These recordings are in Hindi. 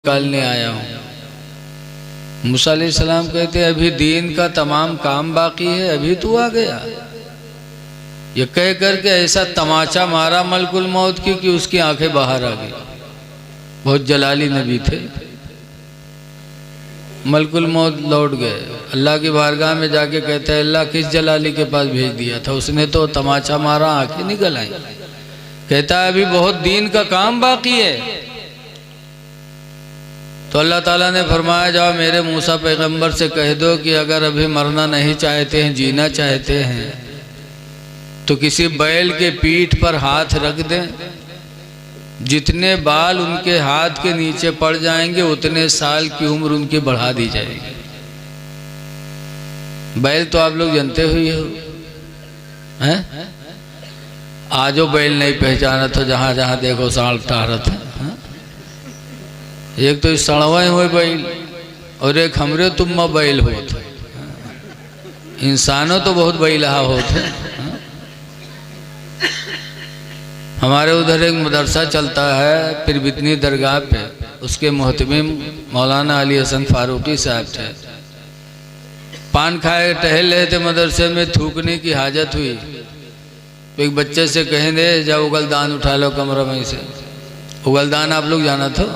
निकालने आया हूँ। मूसा अलैहिस्सलाम कहते अभी दीन का तमाम काम बाकी है, अभी तू आ गया। ये कह करके ऐसा तमाचा मारा मलकुल मौत की कि उसकी आंखें बाहर आ गई। बहुत जलाली नबी थे। मलकुल मौत लौट गए, अल्लाह की बारगाह में जाके कहते हैं अल्लाह किस जलाली के पास भेज दिया था, उसने तो तमाचा मारा आंखें निकल आई। कहता है अभी बहुत दीन का काम बाकी है। तो अल्लाह ताला ने फरमाया जाओ मेरे मूसा पैगंबर से कह दो कि अगर अभी मरना नहीं चाहते हैं, जीना चाहते हैं, तो किसी बैल के पीठ पर हाथ रख दें, जितने बाल उनके हाथ के नीचे पड़ जाएंगे उतने साल की उम्र उनकी बढ़ा दी जाएगी। बैल तो आप लोग जानते हुए हो हैं? आजो बैल नहीं पहचाना तो जहां जहां देखो साल टारत है। एक तो इस सड़वाए हुए बैल और एक हमरे तुम बैल होते। इंसानों तो बहुत बैलहा होते। हमारे उधर एक मदरसा चलता है पिरबितनी दरगाह पे, उसके मोहतमिम मौलाना अली हसन फारूकी साहब थे। पान खाए टहल रहे थे मदरसे में, थूकने की हाजत हुई तो एक बच्चे से कहें दे जाओ उगलदान उठा लो कमरा में से। उगलदान आप लोग जाना था,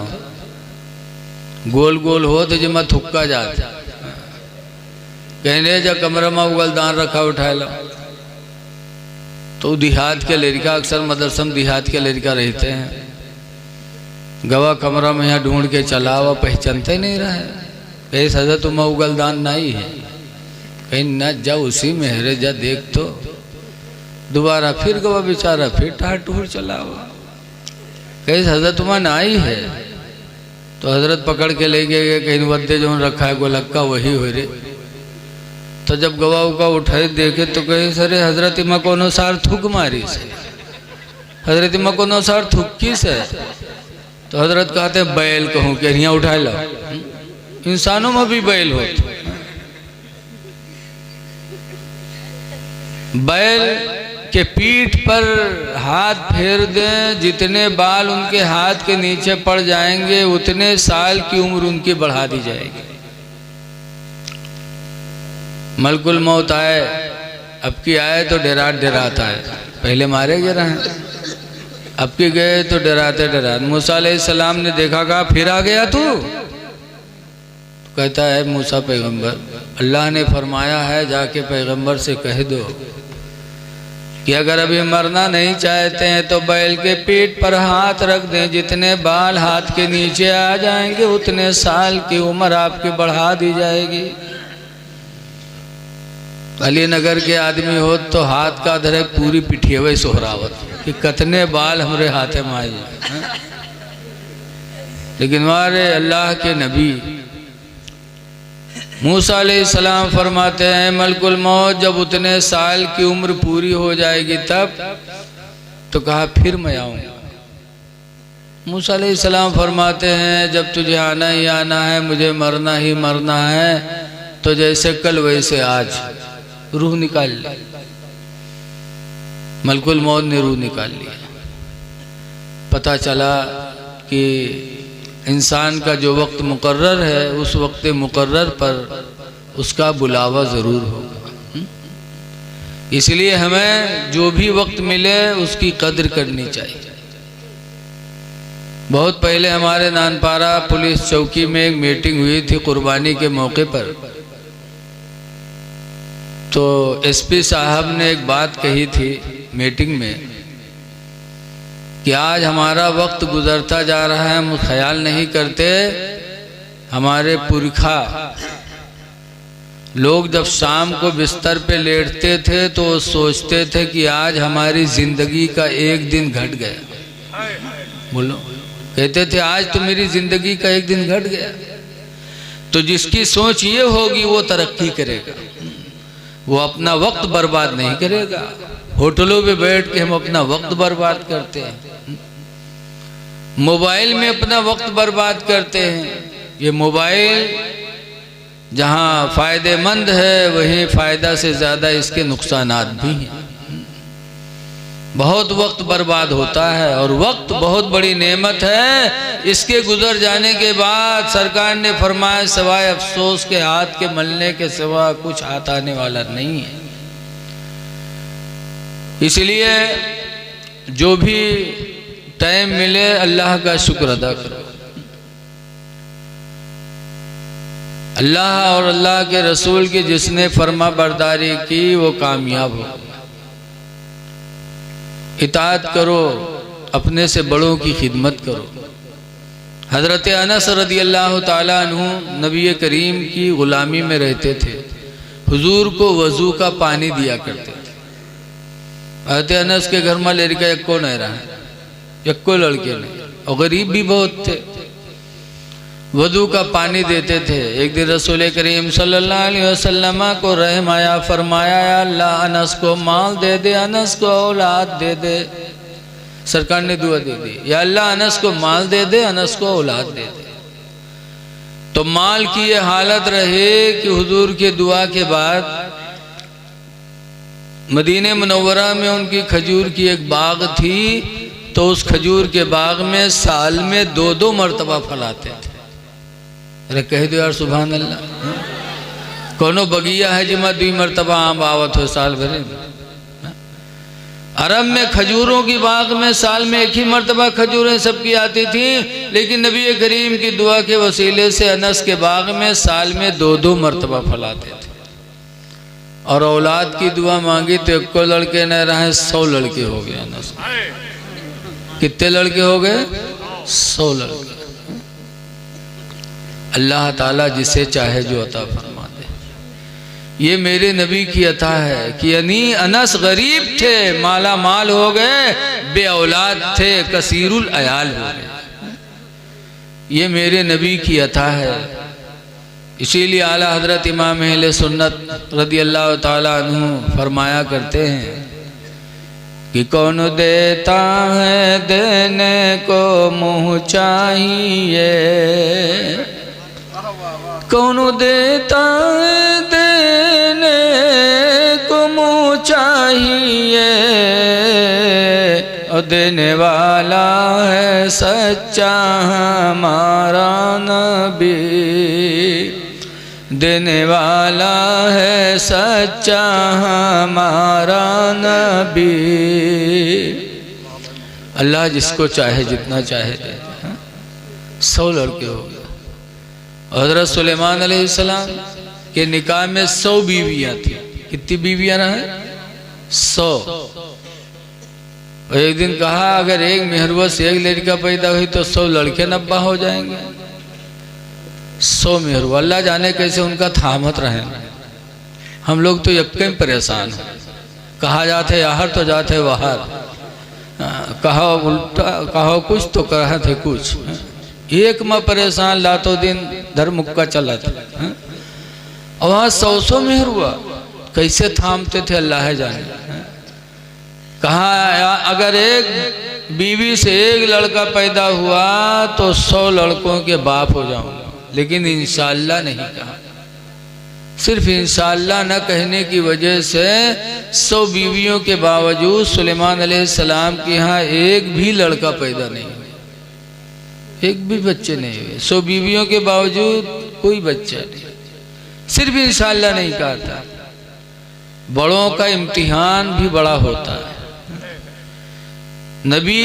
गोल गोल हो तो जिम्मा थुक्का जाता। कहने जा कमरा में उगलदान रखा उठा लो। तो देहात के लड़का, अक्सर मदरसम देहात के लड़का रहते हैं, गवा कमरा में यहाँ ढूंढ के चला हुआ पहचानते नहीं रहे। कहीं सजा तुम उगलदान नहीं है, कहीं न जा उसी में है जा देख। तो दोबारा फिर गवा बेचारा फिर टाट टूट चला हुआ। कहीं सजा तुम्हारा नाई है। तो हजरत पकड़ के ले गए, कहीं वद्दे जो रखा है गोलक्का वही हो रे। तो जब गवाह का उठाए देखे तो कहे सरे हजरत इमा कोनो सार थूक मारी से, हजरत इमा कोनो सार थुक्की से। तो हजरत कहते हैं बैल कहूँ कि यहाँ उठा लो। इंसानों में भी बैल होते। बैल के पीठ पर हाथ फेर दें, जितने बाल उनके हाथ के नीचे पड़ जाएंगे उतने साल की उम्र उनकी बढ़ा दी जाएगी। मलकुल मौत आए, अब की आए तो डराता है, पहले मारे गिरा है, अब की गए तो डराते डराते। मूसा अलैहिस्सलाम ने देखा, कहा फिर आ गया तू? तो कहता है मूसा पैगंबर अल्लाह ने फरमाया है जाके पैगंबर से कह दो कि अगर अभी मरना नहीं चाहते हैं तो बैल के पीठ पर हाथ रख दें, जितने बाल हाथ के नीचे आ जाएंगे उतने साल की उम्र आपकी बढ़ा दी जाएगी। अली नगर के आदमी हो तो हाथ का धरे पूरी पिठियवे सोहरावत कि कतने बाल हमरे हाथे में आए। लेकिन हमारे अल्लाह के नबी मूसा अलैहिस्सलाम फरमाते हैं मलकुल मौत जब उतने साल की उम्र पूरी हो जाएगी तब। तो कहा फिर मैं आऊँगा। मूसा अलैहिस्सलाम फरमाते हैं जब तुझे आना ही आना है, मुझे मरना ही मरना है, तो जैसे कल वैसे आज रूह निकाल ली। मलकुल मौत ने रूह निकाल लिया। पता चला कि इंसान का जो वक्त मुकर्रर है उस वक्त मुकर्रर पर उसका बुलावा ज़रूर होगा। इसलिए हमें जो भी वक्त मिले उसकी कद्र करनी चाहिए। बहुत पहले हमारे नानपारा पुलिस चौकी में एक मीटिंग हुई थी कुर्बानी के मौके पर। तो एसपी साहब ने एक बात कही थी मीटिंग में कि आज हमारा वक्त गुजरता जा रहा है, हम ख्याल नहीं करते हमारे पुरखा लोग जब शाम को बिस्तर पे लेटते थे तो सोचते थे कि आज हमारी जिंदगी का एक दिन घट गया। बोलो, कहते थे आज तो मेरी जिंदगी का एक दिन घट गया। तो जिसकी सोच ये होगी वो तरक्की करेगा, वो अपना वक्त बर्बाद नहीं करेगा। होटलों पे बैठ के हम अपना वक्त बर्बाद करते हैं, मोबाइल में अपना वक्त बर्बाद करते हैं। ये मोबाइल जहाँ फ़ायदेमंद है वहीं फ़ायदा से ज़्यादा इसके नुकसानात भी हैं। बहुत वक्त बर्बाद होता है और वक्त बहुत बड़ी नेमत है। इसके गुजर जाने के बाद सरकार ने फरमाया सिवाय अफसोस के हाथ के मलने के सिवा कुछ हाथ आने वाला नहीं है। इसलिए जो भी टाइम मिले अल्लाह का शुक्र अदा करो। अल्लाह और अल्लाह के रसूल की जिसने फर्मा बरदारी की वो कामयाब हो। इताअत करो, अपने से बड़ों की खिदमत करो। हज़रत अनस रज़ी अल्लाह ताला अन्हु नबी करीम की गुलामी में रहते थे। हुजूर को वज़ू का पानी दिया करते थे। हज़रत अनस के घर में लड़का यक्को नहीं रहा, यक्को लड़के नहीं, और गरीब भी बहुत थे। वज़ू का पानी देते थे। एक दिन रसूल करीम सल्लल्लाहु अलैहि वसल्लम को रहम आया, फरमाया या अल्लाह अनस को माल दे दे, अनस को औलाद दे दे। सरकार ने दुआ दे दी, या अल्लाह अनस को माल दे दे, अनस को औलाद दे दे। तो माल की ये हालत रहे कि हुजूर के दुआ के बाद मदीने मुनव्वरा में उनकी खजूर की एक बाग थी। तो उस खजूर के बाग में साल में 2-2 मरतबा फल आते थे। अरे कह दो यार सुभान अल्लाह। कोनो बगिया है जिमा 2 मरतबा आम आवत हो साल भर में। अरब में खजूरों की बाग में साल में 1 ही मरतबा खजूरें सबकी आती थी, लेकिन नबी करीम की दुआ के वसीले से अनस के बाग में साल में 2-2 मरतबा फल आते थे। और औलाद की दुआ मांगी तो 1 लड़के न रहे, 100 लड़के हो गए अनस। कितने लड़के हो गए? 100 लड़के। अल्लाह ताला जिसे चाहे जो अता फरमा दे। ये मेरे नबी की अता है कि यानी अनस गरीब थे, माला माल हो गए, बे औलाद थे, कसीरुल अयाल हो गए। ये मेरे नबी की अता है। इसीलिए आला हजरत इमाम अहले सुन्नत रज़ी अल्लाह ताला अन्हु फरमाया करते हैं कि कौन देता है देने को मुँह चाहिए, कौन देता है देने को मुँह चाहिए, और देने वाला है सच्चा हमारा नबी, देने वाला है सच्चा हमारा नबी। अल्लाह जिसको चाहे जितना चाहे दे। 100 लड़के हो गए। हज़रत सुलेमान अलैहिस्सलाम के निकाह में 100 बीवियाँ थी। कितनी बीवियाँ रहे? 100। और एक दिन कहा अगर एक मेहरवा से एक लड़का पैदा हुई तो 100 लड़के नब्बा हो जाएंगे। 100 मेहरवा। अल्लाह जाने कैसे उनका थामत रहे। हम लोग तो यक्के में परेशान हैं। कहा जाते याहर तो जाते वहार, कहो उल्टा कहो कुछ तो कहा थे कुछ। एक में परेशान लातो दिन धर्म मुक्का चला था। और वहाँ 100 मेहर हुआ। कैसे थामते थे अल्लाह जाने। कहा अगर एक बीवी से एक लड़का पैदा हुआ तो 100 लड़कों के बाप हो जाऊंगा, लेकिन इंशाअल्लाह नहीं कहा। सिर्फ इंशाअल्लाह न कहने की वजह से 100 बीवियों के बावजूद सुलेमान अलैहिस्सलाम के यहाँ एक भी लड़का पैदा नहीं हुआ, एक भी बच्चे नहीं हुए। 100 बीवियों के बावजूद कोई बच्चा नहीं। सिर्फ इंशाअल्लाह नहीं कहा था। बड़ों का इम्तिहान भी बड़ा होता है। नबी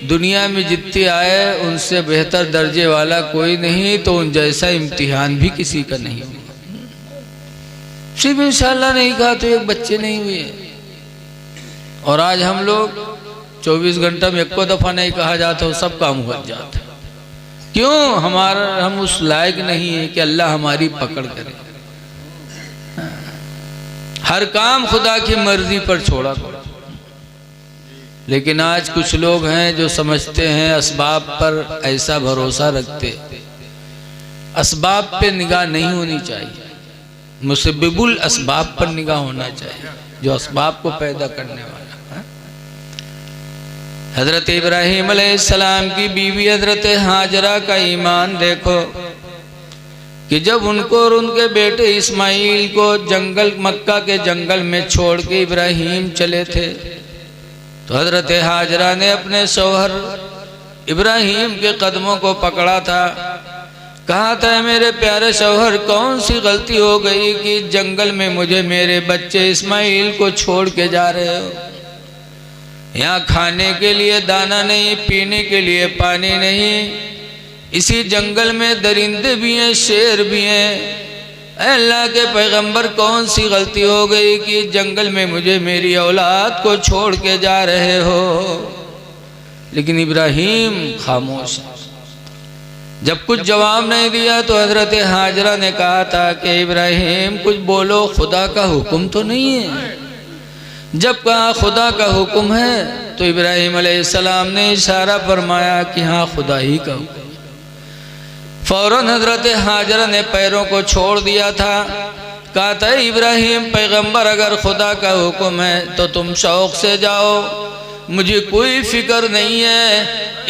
दुनिया में जितने आए उनसे बेहतर दर्जे वाला कोई नहीं, तो उन जैसा इम्तिहान भी किसी का नहीं हुआ। सिर्फ इंशाअल्लाह नहीं कहा तो एक बच्चे नहीं हुए। और आज हम लोग 24 घंटा में 1 दफा नहीं कहा जाता, सब काम हो जाता। क्यों? हम उस लायक नहीं है कि अल्लाह हमारी पकड़ करे। हर काम खुदा की मर्जी पर छोड़ा करो। लेकिन आज कुछ लोग हैं जो समझते हैं असबाब पर ऐसा भरोसा रखते। असबाब पे निगाह नहीं होनी चाहिए, मुसब्बिबुल असबाब पर निगाह होना चाहिए, जो असबाब को पैदा करने वाला। हजरत इब्राहीम अलैहिस्सलाम की बीवी हजरत हाजरा का ईमान देखो कि जब उनको और उनके बेटे इस्माइल को जंगल मक्का के जंगल में छोड़ के इब्राहीम चले थे, तो हजरत हाजरा ने अपने शौहर इब्राहिम के कदमों को पकड़ा था, कहा था मेरे प्यारे शौहर कौन सी गलती हो गई कि जंगल में मुझे मेरे बच्चे इस्माइल को छोड़ के जा रहे हो। यहाँ खाने के लिए दाना नहीं, पीने के लिए पानी नहीं, इसी जंगल में दरिंदे भी हैं, शेर भी हैं। अल्लाह के पैगंबर कौन सी गलती हो गई कि जंगल में मुझे मेरी औलाद को छोड़ के जा रहे हो। लेकिन इब्राहिम खामोश। जब कुछ जवाब नहीं दिया तो हजरत हाजरा ने कहा था कि इब्राहिम कुछ बोलो, खुदा का हुक्म तो नहीं है। जब कहा खुदा का हुक्म है तो इब्राहिम अलैहिस्सलाम ने इशारा फरमाया कि हाँ खुदा ही का हुक्म। फौरन हजरत हाजरा ने पैरों को छोड़ दिया था, कहा था इब्राहिम पैगंबर अगर खुदा का हुक्म है तो तुम शौक से जाओ, मुझे कोई फिक्र नहीं है,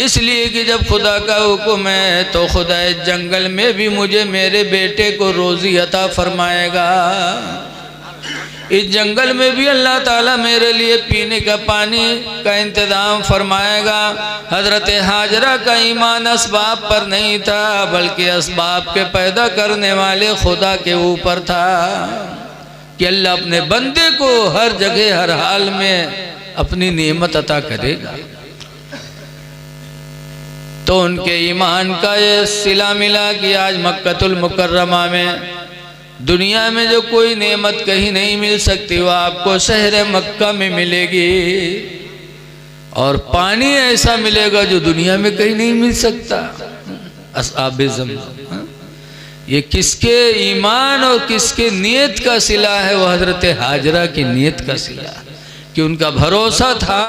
इसलिए कि जब खुदा का हुक्म है तो खुदा इस जंगल में भी मुझे मेरे बेटे को रोजी अता फरमाएगा। इस जंगल में भी अल्लाह ताला मेरे लिए पीने का पानी का इंतज़ाम फरमाएगा। हजरत हाजरा का ईमान असबाब पर नहीं था बल्कि असबाब के पैदा करने वाले खुदा के ऊपर था कि अल्लाह अपने बंदे को हर जगह हर हाल में अपनी नेमत अता करेगा। तो उनके ईमान का ये सिला मिला कि आज मक्कतुल मुकर्रमा में दुनिया में जो कोई नेमत कहीं नहीं मिल सकती वो आपको शहर मक्का में मिलेगी, और पानी ऐसा मिलेगा जो दुनिया में कहीं नहीं मिल सकता। अस्हाबे ज़मज़म, ये किसके ईमान और किसके नियत का सिला है? वो हजरत हाजरा की नियत का सिला कि उनका भरोसा था